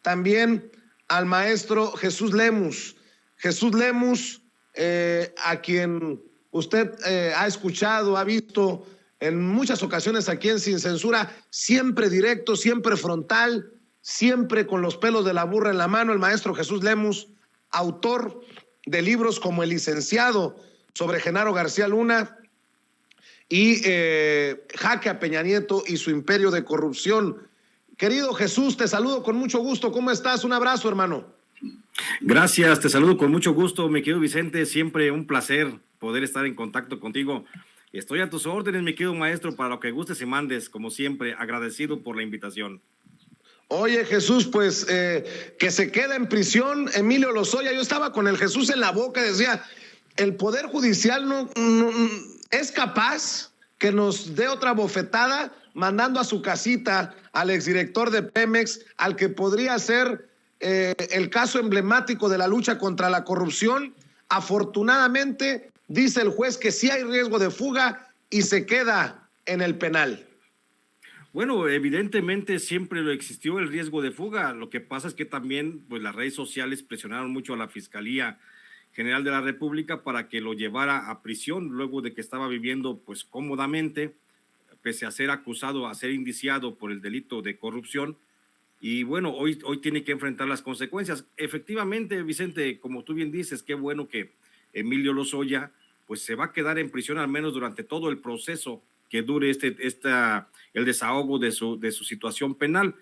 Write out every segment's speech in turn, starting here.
también al maestro Jesús Lemus. Jesús Lemus, a quien usted ha escuchado, ha visto en muchas ocasiones aquí en Sin Censura, siempre directo, siempre frontal, siempre con los pelos de la burra en la mano. El maestro Jesús Lemus, autor de libros como El licenciado sobre Genaro García Luna y Jaque a Peña Nieto y su imperio de corrupción. Querido Jesús, te saludo con mucho gusto. ¿Cómo estás? Un abrazo, hermano. Gracias, te saludo con mucho gusto, mi querido Vicente. Siempre un placer poder estar en contacto contigo. Estoy a tus órdenes, mi querido maestro, para lo que gustes y mandes, como siempre, agradecido por la invitación. Oye, Jesús, pues que se queda en prisión Emilio Lozoya. Yo estaba con el Jesús en la boca, decía, el Poder Judicial no es capaz que nos dé otra bofetada mandando a su casita al exdirector de Pemex, al que podría ser el caso emblemático de la lucha contra la corrupción. Afortunadamente, dice el juez que sí hay riesgo de fuga y se queda en el penal. Bueno, evidentemente siempre lo existió el riesgo de fuga. Lo que pasa es que también pues, las redes sociales presionaron mucho a la Fiscalía General de la República para que lo llevara a prisión luego de que estaba viviendo pues cómodamente, pese a ser acusado, a ser indiciado por el delito de corrupción. Y bueno, hoy tiene que enfrentar las consecuencias. Efectivamente, Vicente, como tú bien dices, qué bueno que Emilio Lozoya pues se va a quedar en prisión al menos durante todo el proceso que dure el desahogo de su situación penal.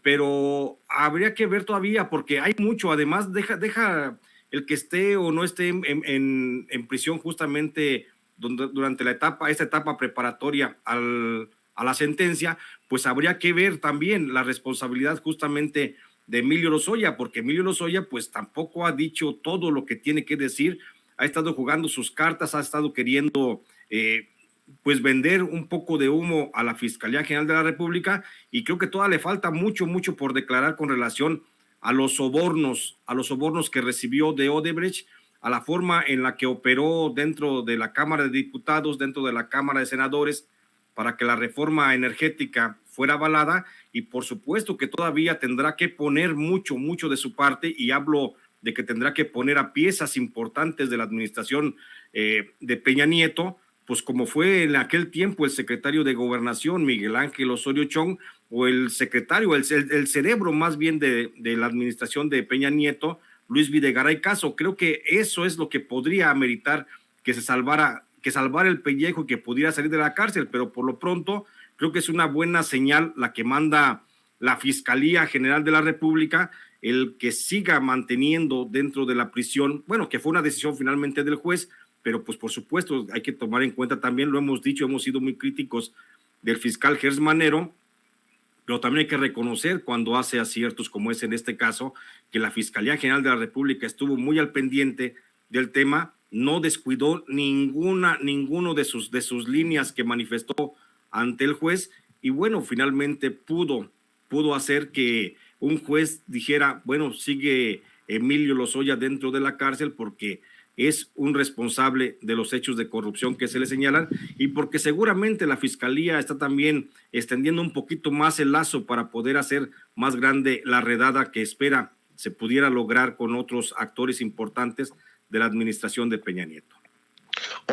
Pero habría que ver todavía, porque hay mucho. Además, deja el que esté o no esté en prisión justamente durante esta etapa preparatoria a la sentencia, pues habría que ver también la responsabilidad justamente de Emilio Lozoya, porque Emilio Lozoya pues tampoco ha dicho todo lo que tiene que decir, ha estado jugando sus cartas, ha estado queriendo pues vender un poco de humo a la Fiscalía General de la República, y creo que todavía le falta mucho por declarar con relación a los sobornos que recibió de Odebrecht, a la forma en la que operó dentro de la Cámara de Diputados, dentro de la Cámara de Senadores, para que la reforma energética fuera avalada, y por supuesto que todavía tendrá que poner mucho de su parte, y hablo de que tendrá que poner a piezas importantes de la administración de Peña Nieto, pues como fue en aquel tiempo el secretario de Gobernación, Miguel Ángel Osorio Chong, o el secretario, el cerebro más bien de la administración de Peña Nieto, Luis Videgaray Caso. Creo que eso es lo que podría ameritar que salvara el pellejo y que pudiera salir de la cárcel, pero por lo pronto creo que es una buena señal la que manda la Fiscalía General de la República, el que siga manteniendo dentro de la prisión, bueno, que fue una decisión finalmente del juez, pero pues por supuesto hay que tomar en cuenta también, lo hemos dicho, hemos sido muy críticos del fiscal Gers Manero, pero también hay que reconocer cuando hace aciertos, como es en este caso, que la Fiscalía General de la República estuvo muy al pendiente del tema, no descuidó ninguno de sus líneas que manifestó ante el juez, y bueno, finalmente pudo hacer que un juez dijera, bueno, sigue Emilio Lozoya dentro de la cárcel porque es un responsable de los hechos de corrupción que se le señalan, y porque seguramente la Fiscalía está también extendiendo un poquito más el lazo para poder hacer más grande la redada que espera se pudiera lograr con otros actores importantes de la administración de Peña Nieto.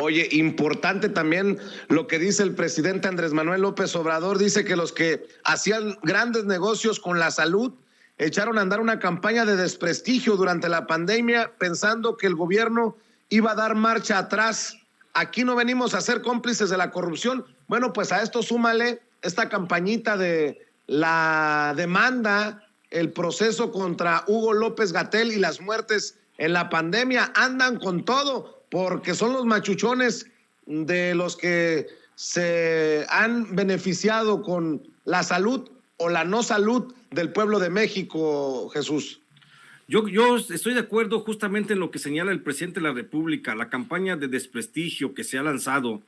Oye, importante también lo que dice el presidente Andrés Manuel López Obrador, dice que los que hacían grandes negocios con la salud echaron a andar una campaña de desprestigio durante la pandemia pensando que el gobierno iba a dar marcha atrás. Aquí no venimos a ser cómplices de la corrupción. Bueno, pues a esto súmale esta campañita de la demanda, el proceso contra Hugo López-Gatell y las muertes en la pandemia. Andan con todo porque son los machuchones de los que se han beneficiado con la salud o la no salud del pueblo de México, Jesús. Yo estoy de acuerdo justamente en lo que señala el presidente de la República, la campaña de desprestigio que se ha lanzado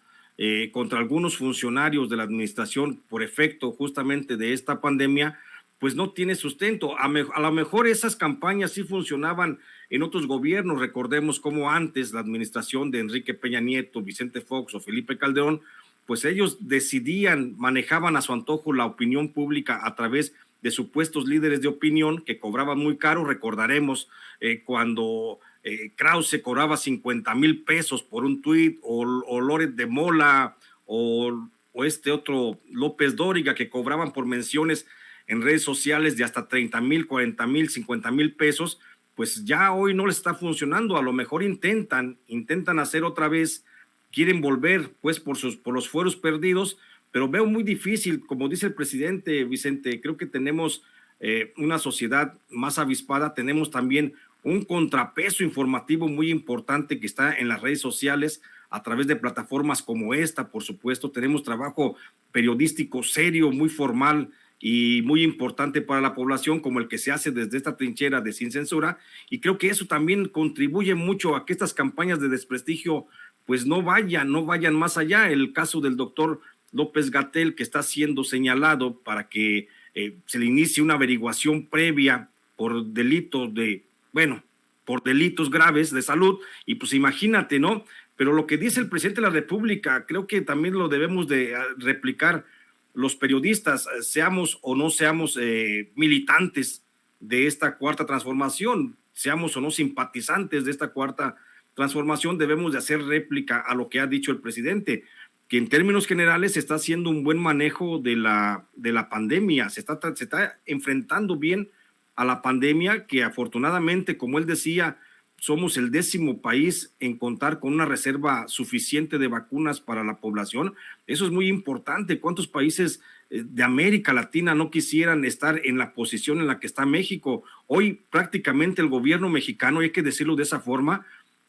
contra algunos funcionarios de la administración por efecto justamente de esta pandemia, pues no tiene sustento. A lo mejor esas campañas sí funcionaban en otros gobiernos. Recordemos cómo antes la administración de Enrique Peña Nieto, Vicente Fox o Felipe Calderón, pues ellos manejaban a su antojo la opinión pública a través de supuestos líderes de opinión que cobraban muy caro. Recordaremos cuando Krause cobraba 50,000 pesos por un tuit, o Loret de Mola, o este otro López Dóriga, que cobraban por menciones en redes sociales de hasta 30,000, 40,000, 50,000 pesos. Pues ya hoy no les está funcionando. A lo mejor intentan hacer otra vez, quieren volver pues por los fueros perdidos, pero veo muy difícil. Como dice el presidente, Vicente, creo que tenemos una sociedad más avispada, tenemos también un contrapeso informativo muy importante que está en las redes sociales a través de plataformas como esta. Por supuesto, tenemos trabajo periodístico serio, muy formal y muy importante para la población, como el que se hace desde esta trinchera de Sin Censura, y creo que eso también contribuye mucho a que estas campañas de desprestigio pues no vayan más allá. El caso del doctor López-Gatell, que está siendo señalado para que se le inicie una averiguación previa por delitos graves de salud, y pues imagínate, ¿no? Pero lo que dice el presidente de la República, creo que también lo debemos de replicar los periodistas, seamos o no seamos militantes de esta cuarta transformación, seamos o no simpatizantes de esta cuarta transformación, debemos de hacer réplica a lo que ha dicho el presidente, que en términos generales se está haciendo un buen manejo de la pandemia, se está enfrentando bien a la pandemia, que afortunadamente, como él decía, somos el 10º país en contar con una reserva suficiente de vacunas para la población. Eso es muy importante. ¿Cuántos países de América Latina no quisieran estar en la posición en la que está México? Hoy prácticamente el gobierno mexicano, hay que decirlo de esa forma,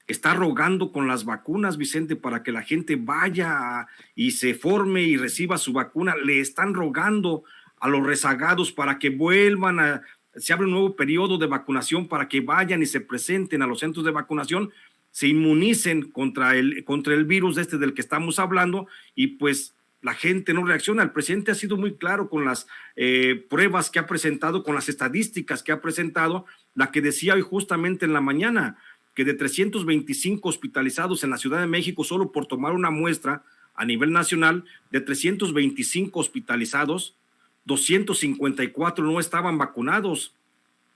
está rogando con las vacunas, Vicente, para que la gente vaya y se forme y reciba su vacuna. Le están rogando a los rezagados para que vuelvan se abre un nuevo periodo de vacunación para que vayan y se presenten a los centros de vacunación, se inmunicen contra el virus del que estamos hablando, y pues la gente no reacciona. El presidente ha sido muy claro con las pruebas que ha presentado, con las estadísticas que ha presentado, la que decía hoy justamente en la mañana, que de 325 hospitalizados en la Ciudad de México, solo por tomar una muestra a nivel nacional, de 325 hospitalizados, 254 no estaban vacunados,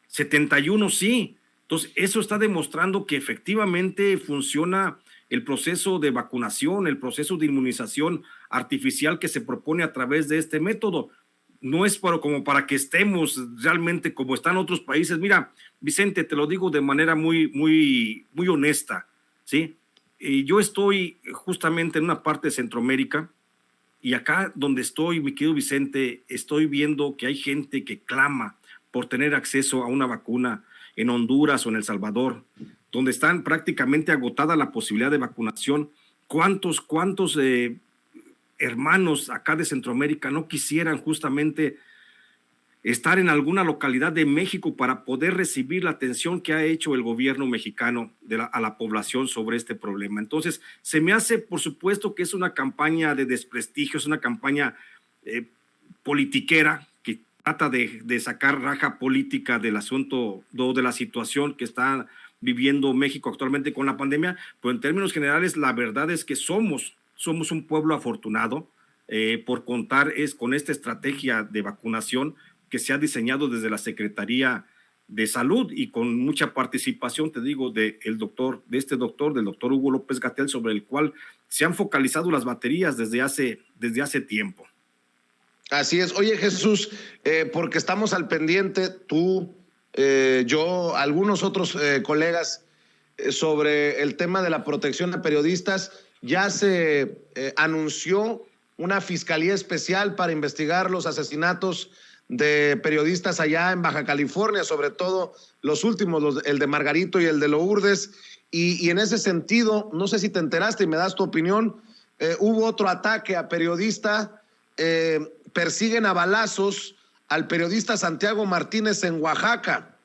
71 sí. Entonces, eso está demostrando que efectivamente funciona el proceso de vacunación, el proceso de inmunización artificial que se propone a través de este método. No es como para que estemos realmente como están otros países. Mira, Vicente, te lo digo de manera muy, muy, muy honesta, ¿sí? Yo estoy justamente en una parte de Centroamérica, y acá donde estoy, mi querido Vicente, estoy viendo que hay gente que clama por tener acceso a una vacuna en Honduras o en El Salvador, donde están prácticamente agotada la posibilidad de vacunación. ¿Cuántos hermanos acá de Centroamérica no quisieran justamente estar en alguna localidad de México para poder recibir la atención que ha hecho el gobierno mexicano a la población sobre este problema? Entonces, se me hace, por supuesto, que es una campaña de desprestigio, es una campaña politiquera que trata de sacar raja política del asunto, de la situación que está viviendo México actualmente con la pandemia, pero en términos generales, la verdad es que somos un pueblo afortunado por contar con esta estrategia de vacunación que se ha diseñado desde la Secretaría de Salud, y con mucha participación, te digo, del doctor Hugo López-Gatell, sobre el cual se han focalizado las baterías desde hace tiempo. Así es. Oye, Jesús, porque estamos al pendiente, tú, yo, algunos otros colegas, sobre el tema de la protección a periodistas. Ya se anunció una fiscalía especial para investigar los asesinatos de periodistas allá en Baja California, sobre todo los últimos, el de Margarito y el de Lourdes, y en ese sentido, no sé si te enteraste y me das tu opinión, hubo otro ataque a periodista, persiguen a balazos al periodista Santiago Martínez en Oaxaca.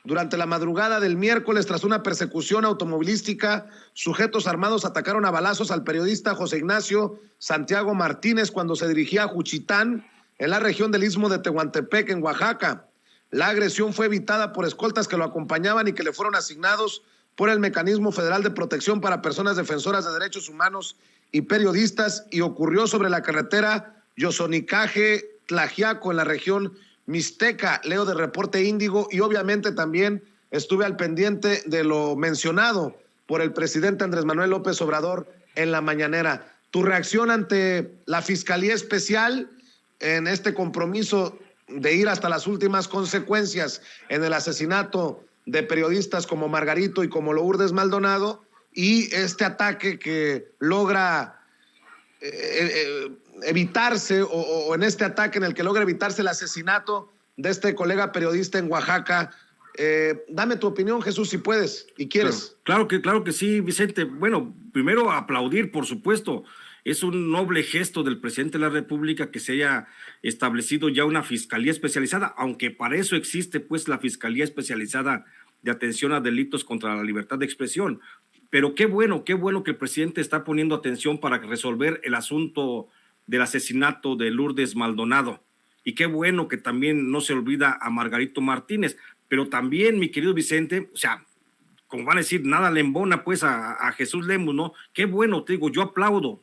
Durante la madrugada del miércoles, tras una persecución automovilística, sujetos armados atacaron a balazos al periodista José Ignacio Santiago Martínez cuando se dirigía a Juchitán, en la región del Istmo de Tehuantepec, en Oaxaca. La agresión fue evitada por escoltas que lo acompañaban y que le fueron asignados por el Mecanismo Federal de Protección para Personas Defensoras de Derechos Humanos y Periodistas, y ocurrió sobre la carretera Yosonicaje-Tlajiaco, en la región Mixteca, leo de Reporte Índigo, y obviamente también estuve al pendiente de lo mencionado por el presidente Andrés Manuel López Obrador en la mañanera. Tu reacción ante la Fiscalía Especial en este compromiso de ir hasta las últimas consecuencias en el asesinato de periodistas como Margarito y como Lourdes Maldonado, y este ataque que logra evitarse, o en este ataque en el que logra evitarse el asesinato de este colega periodista en Oaxaca. Dame tu opinión, Jesús, si puedes y quieres. Claro que sí, Vicente. Bueno, primero aplaudir, por supuesto. Es un noble gesto del presidente de la República que se haya establecido ya una fiscalía especializada, aunque para eso existe pues la Fiscalía Especializada de Atención a Delitos contra la Libertad de Expresión. Pero qué bueno que el presidente está poniendo atención para resolver el asunto del asesinato de Lourdes Maldonado. Y qué bueno que también no se olvida a Margarito Martínez. Pero también, mi querido Vicente, o sea, como van a decir, nada le embona pues a Jesús Lemus, ¿no? Qué bueno, te digo, yo aplaudo,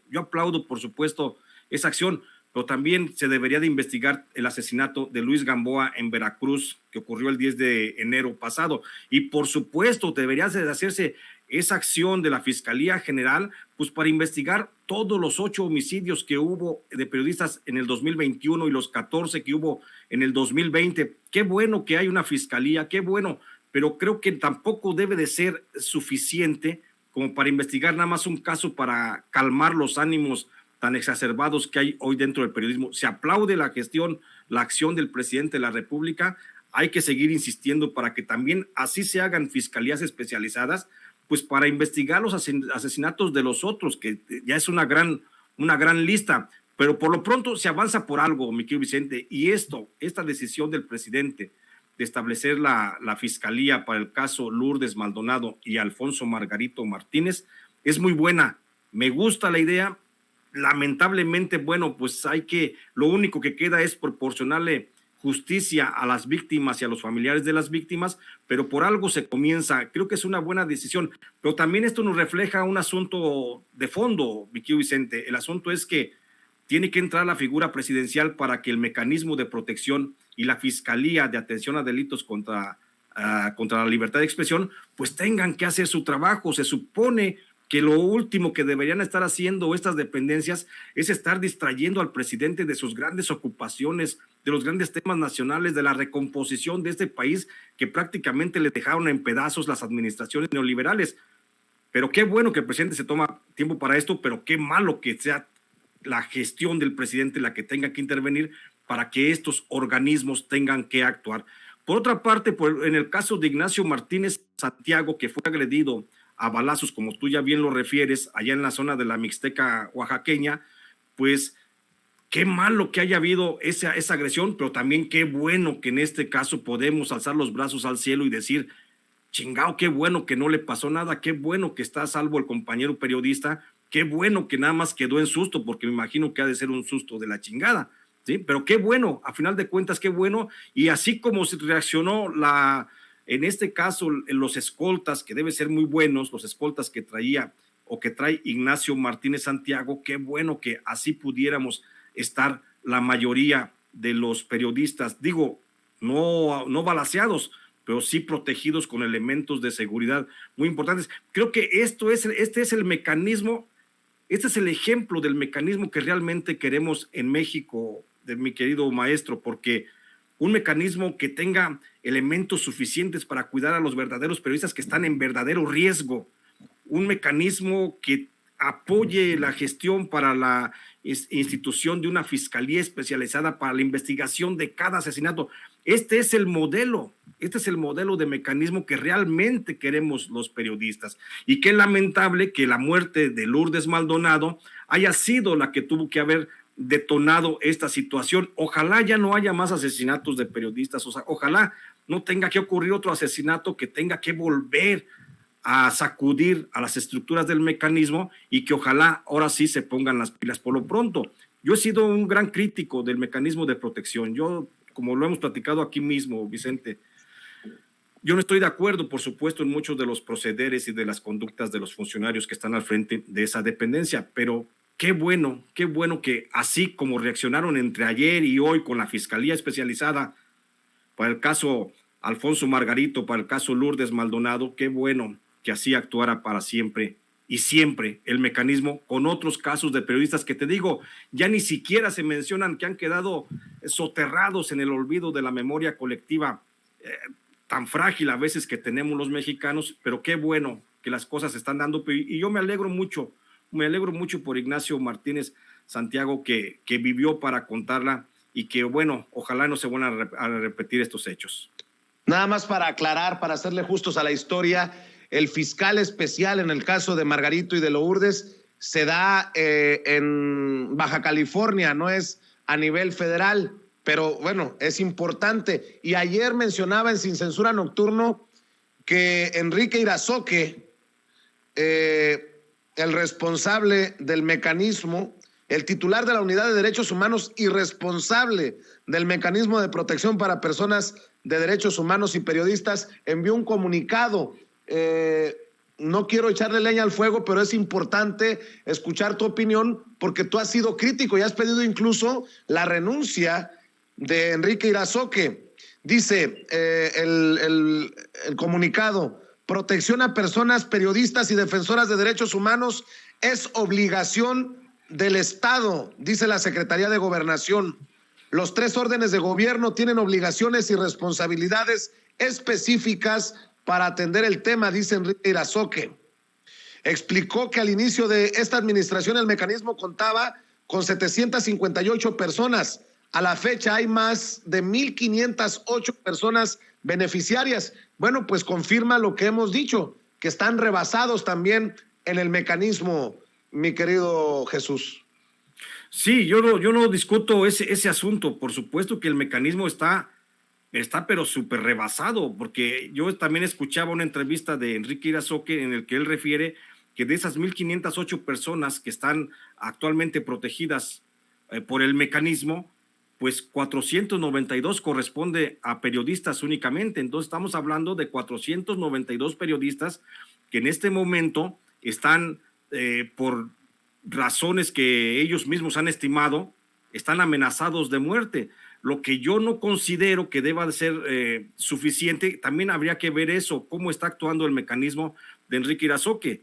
por supuesto, esa acción, pero también se debería de investigar el asesinato de Luis Gamboa en Veracruz, que ocurrió el 10 de enero pasado. Y por supuesto, debería de hacerse esa acción de la Fiscalía General, pues para investigar todos los 8 homicidios que hubo de periodistas en el 2021 y los 14 que hubo en el 2020. Qué bueno que hay una fiscalía, qué bueno, pero creo que tampoco debe de ser suficiente como para investigar nada más un caso para calmar los ánimos tan exacerbados que hay hoy dentro del periodismo. Se aplaude la gestión, la acción del presidente de la República. Hay que seguir insistiendo para que también así se hagan fiscalías especializadas, pues para investigar los asesinatos de los otros, que ya es una gran lista. Pero por lo pronto se avanza por algo, mi querido Vicente, y esta decisión del presidente de establecer la fiscalía para el caso Lourdes Maldonado y Alfonso Margarito Martínez es muy buena. Me gusta la idea. Lamentablemente, bueno, pues lo único que queda es proporcionarle justicia a las víctimas y a los familiares de las víctimas, pero por algo se comienza. Creo que es una buena decisión, pero también esto nos refleja un asunto de fondo, mi querido Vicente. El asunto es que tiene que entrar la figura presidencial para que el mecanismo de protección y la Fiscalía de Atención a Delitos contra la Libertad de Expresión, pues tengan que hacer su trabajo. Se supone que lo último que deberían estar haciendo estas dependencias es estar distrayendo al presidente de sus grandes ocupaciones, de los grandes temas nacionales, de la recomposición de este país que prácticamente le dejaron en pedazos las administraciones neoliberales. Pero qué bueno que el presidente se toma tiempo para esto, pero qué malo que sea la gestión del presidente la que tenga que intervenir para que estos organismos tengan que actuar. Por otra parte, en el caso de Ignacio Martínez Santiago, que fue agredido a balazos, como tú ya bien lo refieres, allá en la zona de la Mixteca oaxaqueña, pues qué malo que haya habido esa agresión, pero también qué bueno que en este caso podemos alzar los brazos al cielo y decir, chingao, qué bueno que no le pasó nada, qué bueno que está a salvo el compañero periodista, qué bueno que nada más quedó en susto, porque me imagino que ha de ser un susto de la chingada, ¿sí? Pero qué bueno, a final de cuentas, qué bueno, y así como se reaccionó en este caso, los escoltas, que deben ser muy buenos, los escoltas que traía o que trae Ignacio Martínez Santiago, qué bueno que así pudiéramos estar la mayoría de los periodistas, digo, no balaceados, pero sí protegidos con elementos de seguridad muy importantes. Creo que este es el mecanismo, este es el ejemplo del mecanismo que realmente queremos en México, de mi querido maestro, porque un mecanismo que tenga elementos suficientes para cuidar a los verdaderos periodistas que están en verdadero riesgo, un mecanismo que apoye la gestión para la institución de una fiscalía especializada para la investigación de cada asesinato. Este es el modelo de mecanismo que realmente queremos los periodistas. Y qué lamentable que la muerte de Lourdes Maldonado haya sido la que tuvo que haber detonado esta situación. Ojalá ya no haya más asesinatos de periodistas, ojalá no tenga que ocurrir otro asesinato que tenga que volver a sacudir a las estructuras del mecanismo, y que ojalá ahora sí se pongan las pilas. Por lo pronto, yo he sido un gran crítico del mecanismo de protección. Yo, como lo hemos platicado aquí mismo, Vicente, yo no estoy de acuerdo, por supuesto, en muchos de los procederes y de las conductas de los funcionarios que están al frente de esa dependencia, pero qué bueno que así como reaccionaron entre ayer y hoy con la Fiscalía Especializada para el caso Alfonso Margarito, para el caso Lourdes Maldonado, qué bueno que así actuara para siempre y siempre el mecanismo con otros casos de periodistas que te digo, ya ni siquiera se mencionan, que han quedado soterrados en el olvido de la memoria colectiva, tan frágil a veces que tenemos los mexicanos, pero qué bueno que las cosas se están dando, y yo me alegro mucho por Ignacio Martínez Santiago que vivió para contarla y que bueno, ojalá no se vuelvan a repetir estos hechos. Nada más para aclarar, para hacerle justos a la historia, el fiscal especial en el caso de Margarito y de Lourdes se da en Baja California, no es a nivel federal, pero bueno, es importante. Y ayer mencionaba en Sin Censura Nocturno que Enrique Irazoque, el responsable del mecanismo, el titular de la Unidad de Derechos Humanos y responsable del mecanismo de protección para personas de derechos humanos y periodistas, envió un comunicado. No quiero echarle leña al fuego, pero es importante escuchar tu opinión porque tú has sido crítico y has pedido incluso la renuncia de Enrique Irazoque. Dice el comunicado: protección a personas, periodistas y defensoras de derechos humanos es obligación del Estado, dice la Secretaría de Gobernación. Los 3 órdenes de gobierno tienen obligaciones y responsabilidades específicas para atender el tema, dice Enrique Irazoque. Explicó que al inicio de esta administración el mecanismo contaba con 758 personas. A la fecha hay más de 1,508 personas beneficiarias. Bueno, pues confirma lo que hemos dicho, que están rebasados también en el mecanismo, mi querido Jesús. Sí, yo no discuto ese asunto. Por supuesto que el mecanismo está pero súper rebasado, porque yo también escuchaba una entrevista de Enrique Irazoque en el que él refiere que de esas 1,508 personas que están actualmente protegidas por el mecanismo, pues 492 corresponde a periodistas únicamente. Entonces estamos hablando de 492 periodistas que en este momento están por razones que ellos mismos han estimado, están amenazados de muerte. Lo que yo no considero que deba de ser suficiente, también habría que ver eso, cómo está actuando el mecanismo de Enrique Irazoque.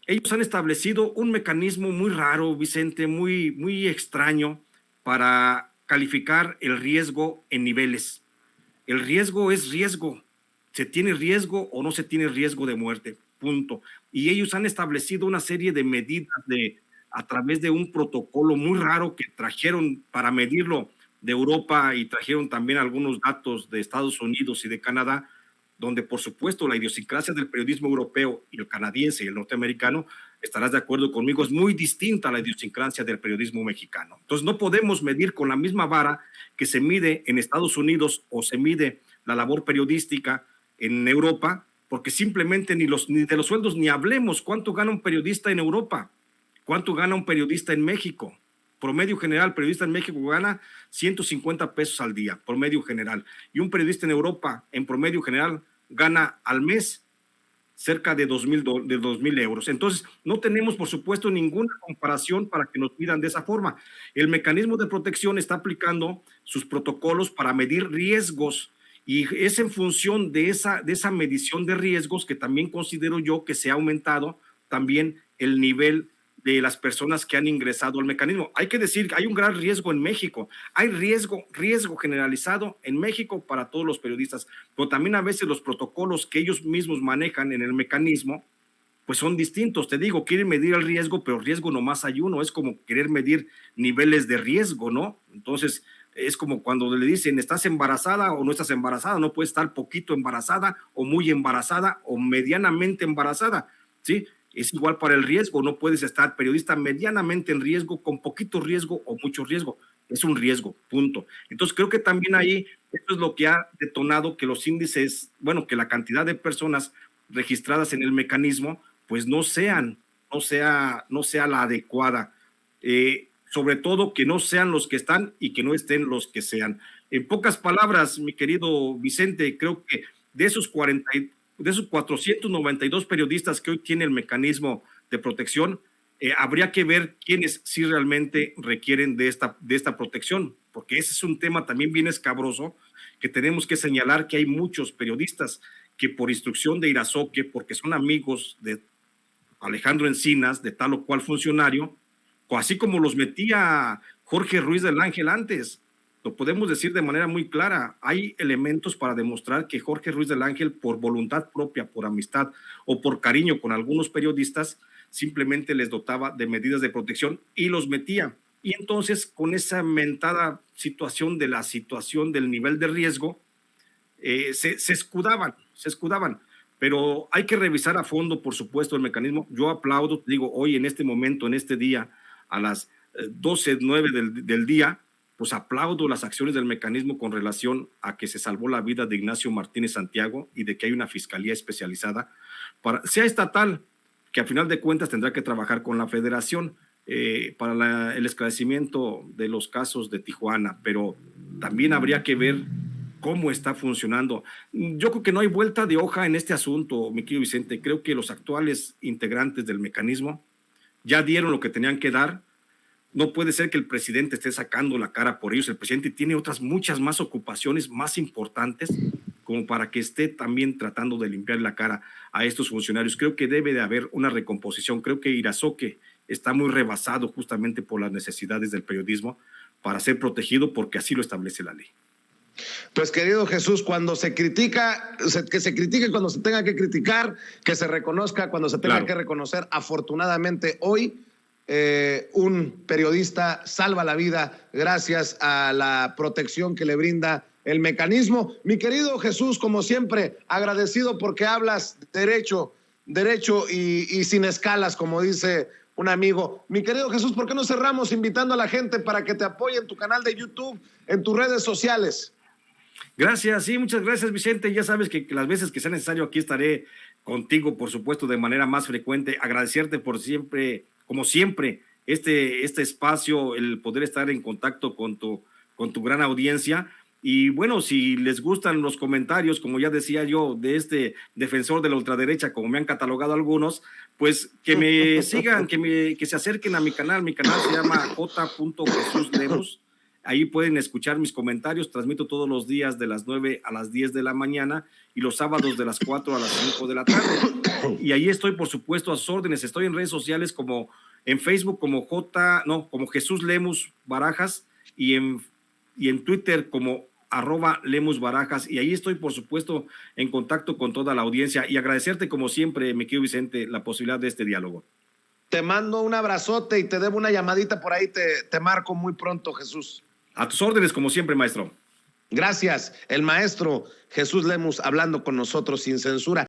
Ellos han establecido un mecanismo muy raro, Vicente, muy extraño para calificar el riesgo en niveles. El riesgo es riesgo. ¿Se tiene riesgo o no se tiene riesgo de muerte? Punto. Y ellos han establecido una serie de medidas a través de un protocolo muy raro que trajeron para medirlo de Europa y trajeron también algunos datos de Estados Unidos y de Canadá, donde por supuesto la idiosincrasia del periodismo europeo y el canadiense y el norteamericano, estarás de acuerdo conmigo, es muy distinta a la idiosincrasia del periodismo mexicano. Entonces no podemos medir con la misma vara que se mide en Estados Unidos o se mide la labor periodística en Europa, porque simplemente ni de los sueldos ni hablemos. ¿Cuánto gana un periodista en Europa? ¿Cuánto gana un periodista en México? Promedio general, periodista en México gana 150 pesos al día, promedio general. Y un periodista en Europa, en promedio general, gana al mes cerca de 2,000 euros. Entonces, no tenemos, por supuesto, ninguna comparación para que nos midan de esa forma. El mecanismo de protección está aplicando sus protocolos para medir riesgos y es en función de esa medición de riesgos que también considero yo que se ha aumentado también el nivel de las personas que han ingresado al mecanismo. Hay que decir que hay un gran riesgo en México, hay riesgo generalizado en México para todos los periodistas, pero también a veces los protocolos que ellos mismos manejan en el mecanismo, pues son distintos. Te digo, quieren medir el riesgo, pero riesgo nomás hay uno, es como querer medir niveles de riesgo, ¿no? Entonces, es como cuando le dicen, ¿estás embarazada o no estás embarazada? No puedes estar poquito embarazada o muy embarazada o medianamente embarazada, ¿sí? Es igual para el riesgo, no puedes estar periodista medianamente en riesgo, con poquito riesgo o mucho riesgo, es un riesgo, punto. Entonces creo que también ahí, esto es lo que ha detonado que los índices, bueno, que la cantidad de personas registradas en el mecanismo, pues no sea la adecuada, sobre todo que no sean los que están y que no estén los que sean. En pocas palabras, mi querido Vicente, creo que de esos 492 periodistas que hoy tiene el mecanismo de protección, habría que ver quiénes sí realmente requieren de esta protección, porque ese es un tema también bien escabroso, que tenemos que señalar que hay muchos periodistas que por instrucción de Irazoque, porque son amigos de Alejandro Encinas, de tal o cual funcionario, así como los metía Jorge Ruiz del Ángel antes, lo podemos decir de manera muy clara, hay elementos para demostrar que Jorge Ruiz del Ángel, por voluntad propia, por amistad o por cariño con algunos periodistas, simplemente les dotaba de medidas de protección y los metía. Y entonces, con esa mentada situación del nivel de riesgo, se escudaban. Pero hay que revisar a fondo, por supuesto, el mecanismo. Yo aplaudo, digo, hoy en este momento, en este día, a las 12:09 del día, pues aplaudo las acciones del mecanismo con relación a que se salvó la vida de Ignacio Martínez Santiago y de que hay una fiscalía especializada, sea estatal, que a final de cuentas tendrá que trabajar con la federación para el esclarecimiento de los casos de Tijuana, pero también habría que ver cómo está funcionando. Yo creo que no hay vuelta de hoja en este asunto, mi querido Vicente. Creo que los actuales integrantes del mecanismo ya dieron lo que tenían que dar. No puede ser que el presidente esté sacando la cara por ellos. El presidente tiene muchas más ocupaciones más importantes como para que esté también tratando de limpiar la cara a estos funcionarios. Creo que debe de haber una recomposición. Creo que Irazoque está muy rebasado justamente por las necesidades del periodismo para ser protegido, porque así lo establece la ley. Pues querido Jesús, cuando se critica, que se critique cuando se tenga que criticar, que se reconozca cuando se tenga que reconocer. Afortunadamente hoy un periodista salva la vida gracias a la protección que le brinda el mecanismo. Mi querido Jesús, como siempre, agradecido porque hablas derecho y sin escalas, como dice un amigo. Mi querido Jesús, ¿por qué no cerramos invitando a la gente para que te apoye en tu canal de YouTube, en tus redes sociales? Gracias, sí, muchas gracias, Vicente. Ya sabes que las veces que sea necesario aquí estaré contigo, por supuesto, de manera más frecuente. Agradecerte por siempre, como siempre, este espacio, el poder estar en contacto con tu gran audiencia. Y bueno, si les gustan los comentarios, como ya decía yo, de este defensor de la ultraderecha, como me han catalogado algunos, pues que me sigan, que se acerquen a mi canal. Mi canal se llama J.JesusLemus. Ahí pueden escuchar mis comentarios. Transmito todos los días de las 9 a las 10 de la mañana y los sábados de las 4 a las 5 de la tarde. Y ahí estoy, por supuesto, a sus órdenes. Estoy en redes sociales como en Facebook como Jesús Lemus Barajas y en Twitter como @Lemus Barajas, y ahí estoy, por supuesto, en contacto con toda la audiencia, y agradecerte como siempre, mi querido Vicente, la posibilidad de este diálogo. Te mando un abrazote y te debo una llamadita por ahí, te marco muy pronto, Jesús. A tus órdenes, como siempre, maestro. Gracias, el maestro Jesús Lemus hablando con nosotros sin censura.